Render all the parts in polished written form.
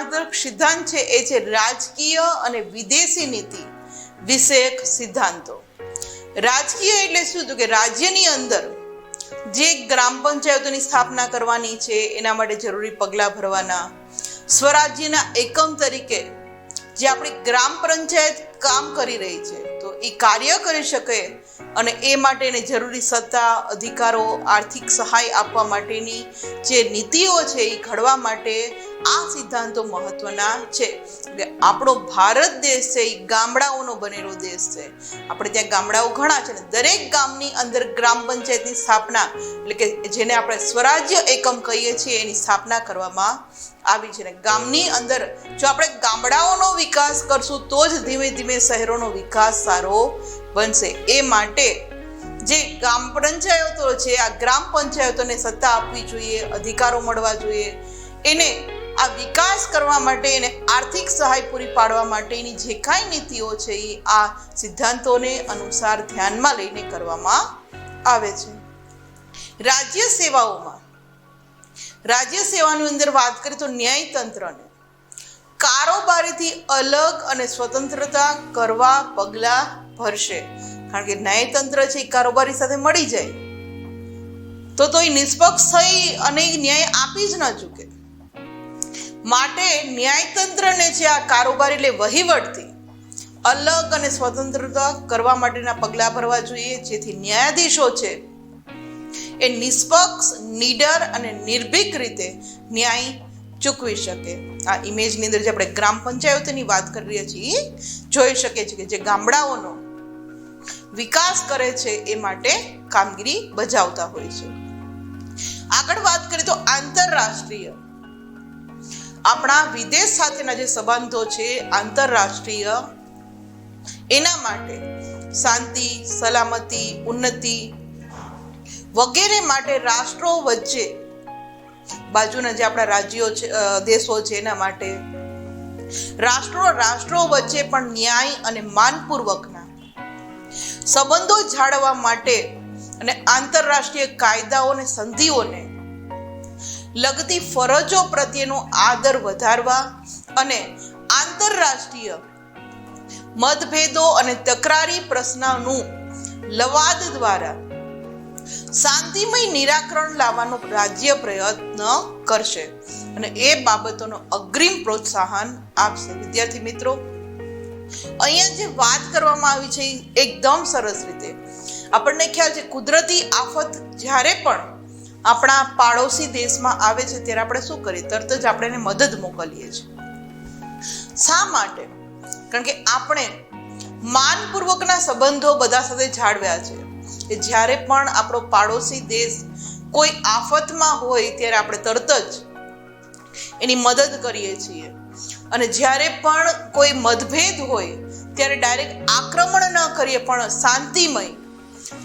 માર્ગદર્શક સિદ્ધાંત છે એ છે રાજકીય અને વિદેશી નીતિ વિષયક સિદ્ધાંતો. રાજકીય એટલે શું? તો કે રાજ્યની અંદર જે ગ્રામ પંચાયતોની સ્થાપના કરવાની છે એના માટે જરૂરી પગલાં ભરવાના, સ્વરાજ્યના એકમ તરીકે જે આપણી ગ્રામ પંચાયત કામ કરી રહી છે તો એ કાર્ય કરી શકે અને એ માટેની જરૂરી સત્તા, અધિકારો, આર્થિક સહાય આપવા માટેની જે નીતિઓ છે એ ઘડવા માટે આ સિદ્ધાંતો મહત્વના છે. આપણો ભારત દેશ છે એ ગામડાઓનો બનેલો દેશ છે. આપણે ત્યાં ગામડાઓ ઘણા છે ને દરેક ગામની અંદર ગ્રામ પંચાયતની સ્થાપના એટલે કે જેને આપણે સ્વરાજ્ય એકમ કહીએ છીએ એની સ્થાપના કરવામાં આવી છે. ને ગામની અંદર જો આપણે ગામડાઓનો વિકાસ કરશું તો જ ધીમે ધીમે શહેરોનો વિકાસ સારો બનશે. એ માટે જે ગ્રામ પંચાયતો છે આ ગ્રામ પંચાયતોને સત્તા આપવી જોઈએ, અધિકારો મળવા જોઈએ, એને આ વિકાસ કરવા માટે એને આર્થિક સહાય પૂરી પાડવા માટેની જે કાંઈ નીતિઓ છે એ આ સિદ્ધાંતોને અનુસાર ધ્યાનમાં લઈને કરવામાં આવે છે. રાજ્ય સેવાઓમાં રાજ્ય સેવાની અંદર વાત કરીએ તો ન્યાયતંત્રને કારોબારીથી અલગ અને સ્વતંત્રતા કરવા પગલાં ભરશે. કારણ કે ન્યાયતંત્ર છે એ કારોબારી સાથે મળી જાય તો એ નિષ્પક્ષ થઈ અને ન્યાય આપી જ ન ચૂકે. માટે ન્યાયતંત્રને છે આ કારોબારી એટલે વહીવટથી અલગ અને સ્વતંત્રતા કરવા માટેના પગલાં ભરવા જોઈએ, જેથી ન્યાયાધીશો છે એ નિષ્પક્ષ, નીડર અને નિર્ભીક રીતે ન્યાય ચૂકવી શકે. આ ઇમેજની અંદર જે આપણે ગ્રામ પંચાયતોની વાત કરી રહ્યા છીએ જોઈ શકીએ છીએ કે જે ગામડાઓનો વિકાસ કરે છે એ માટે કામગીરી બજાવતા હોય છે. આગળ વાત કરીએ તો આંતરરાષ્ટ્રીય આપણા વિદેશ સાથેના જે સંબંધો છે આંતરરાષ્ટ્રીય એના માટે શાંતિ, સલામતી, ઉન્નતિ વગેરે માટે રાષ્ટ્રો વચ્ચે બાજુના જે આપણા રાજ્યો છે, દેશો છે એના માટે રાષ્ટ્રો વચ્ચે પણ ન્યાય અને માનપૂર્વકના સંબંધો જાળવવા માટે અને આંતરરાષ્ટ્રીય કાયદાઓ અને સંધિઓને લગતી ફરજો પ્રત્યેનો આદર વધારવા અને આંતરરાષ્ટ્રીય મતભેદો અને તકરારી પ્રશ્નોનું લવાદ દ્વારા શાંતિમય નિરાકરણ લાવવાનો રાજ્ય પ્રયત્ન કરશે અને એ બાબતોનો અગ્રીમ પ્રોત્સાહન આપશે. વિદ્યાર્થી મિત્રો, અહીંયા જે વાત કરવામાં આવી છે એકદમ સરસ રીતે આપણને ખ્યાલ છે કુદરતી આફત જ્યારે પણ આપણા પાડોશી દેશમાં આવે છે ત્યારે આપણે શું કરીએ? તરત જ આપણે એને મદદ મોકલીએ છીએ. શા માટે? કારણ કે આપણે માનપૂર્વકના સંબંધો બધા સાથે જાળવ્યા છે કે જ્યારે પણ આપણો પાડોશી દેશ કોઈ આફતમાં હોય ત્યારે આપણે તરત જ એની મદદ કરીએ છીએ અને જ્યારે પણ કોઈ મતભેદ હોય ત્યારે ડાયરેક્ટ આક્રમણ ન કરીએ પણ શાંતિમય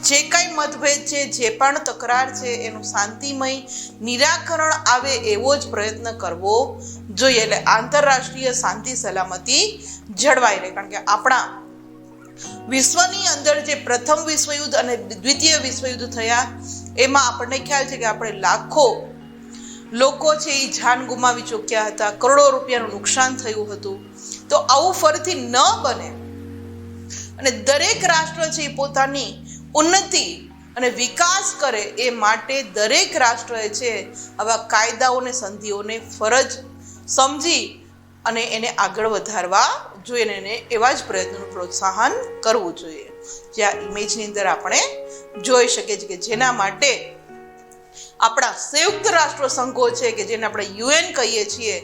જે કાંઈ મતભેદ છે, જે પણ તકરાર છે એનું શાંતિમય નિરાકરણ આવે એવો જ પ્રયત્ન કરવો જોઈએ. એટલે આંતરરાષ્ટ્રીય શાંતિ સલામતી જળવાઈ રહે. કારણ કે આપણા વિશ્વની અંદર જે પ્રથમ વિશ્વયુદ્ધ અને દ્વિતીય વિશ્વયુદ્ધ થયા એમાં આપણને ખ્યાલ છે કે આપણે લાખો લોકો છે એ જાન ગુમાવી ચૂક્યા હતા, કરોડો રૂપિયાનું નુકસાન થયું હતું. તો આવું ફરીથી ન બને અને દરેક રાષ્ટ્ર છે એ પોતાની ઉન્નતિ અને વિકાસ કરે એ માટે દરેક રાષ્ટ્રએ છે આવા કાયદાઓ અને સંધિઓને ફરજ સમજી અને એને આગળ વધારવા જોઈએ અને એને એવા જ પ્રયત્નોનું પ્રોત્સાહન કરવું જોઈએ. જે આ ઇમેજની અંદર આપણે જોઈ શકીએ છીએ કે જેના માટે આપણા સંયુક્ત રાષ્ટ્ર સંઘો છે કે જેને આપણે યુએન કહીએ છીએ,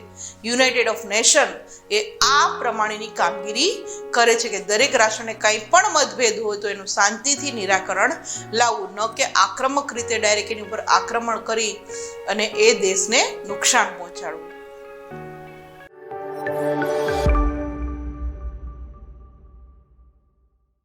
યુનાઇટેડ ઓફ નેશન, એ આ પ્રમાણેની કામગીરી કરે છે કે દરેક રાષ્ટ્રને કંઈ પણ મતભેદ હોય તો એનું શાંતિથી નિરાકરણ લાવવું, ન કે આક્રમક રીતે ડાયરેક્ટ એની ઉપર આક્રમણ કરી અને એ દેશને નુકસાન પહોંચાડવું.